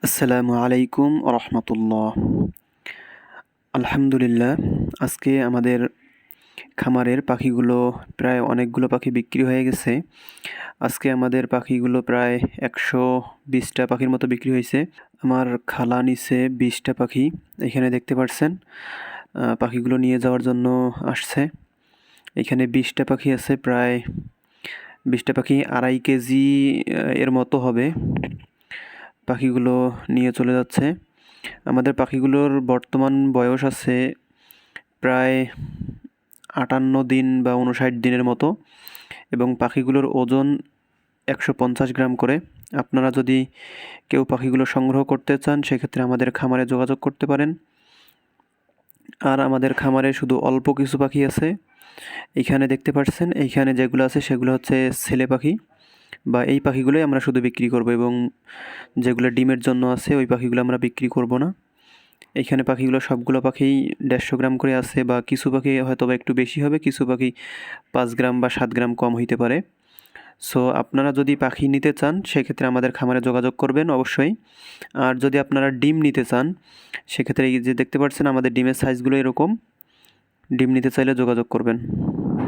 আসসালামু আলাইকুম রহমতুল্লাহ। আলহামদুলিল্লাহ, আজকে আমাদের খামারের পাখিগুলো প্রায় অনেকগুলো পাখি বিক্রি হয়ে গেছে। আজকে আমাদের পাখিগুলো প্রায় 120টা পাখির মতো বিক্রি হয়েছে। আমার খালা নিছে 20টা পাখি, এখানে দেখতে পাচ্ছেন। পাখিগুলো নিয়ে যাওয়ার জন্য আসছে। এখানে 20টা পাখি আছে, প্রায় 20টা পাখি 2.5 কেজি এর মতো হবে। পাখিগুলো নিয়ে চলে যাচ্ছে। আমাদের পাখিগুলোর বর্তমান বয়স আছে প্রায় 58 দিন বা 59 দিনের মতো, এবং পাখিগুলোর ওজন 150 গ্রাম করে। আপনারা যদি কেউ পাখিগুলো সংগ্রহ করতে চান, সেক্ষেত্রে আমাদের খামারে যোগাযোগ করতে পারেন। আর আমাদের খামারে শুধু অল্প কিছু পাখি আছে। এইখানে দেখতে পাচ্ছেন, এইখানে যেগুলো আছে সেগুলো হচ্ছে ছেলে পাখি, বা এই পাখিগুলোই আমরা শুধু বিক্রি করব, এবং যেগুলো ডিমের জন্য আছে ওই পাখিগুলো আমরা বিক্রি করব না। এইখানে পাখিগুলো সবগুলো পাখিই 150 গ্রাম করে আছে, বা কিছু পাখি হয়তো বা একটু বেশি হবে, কিছু পাখি 5 গ্রাম বা 7 গ্রাম কম হইতে পারে। সো আপনারা যদি পাখি নিতে চান, সেক্ষেত্রে আমাদের খামারে যোগাযোগ করবেন অবশ্যই। আর যদি আপনারা ডিম নিতে চান, সেক্ষেত্রে এই যে দেখতে পাচ্ছেন আমাদের ডিমের সাইজগুলো এরকম। ডিম নিতে চাইলে যোগাযোগ করবেন।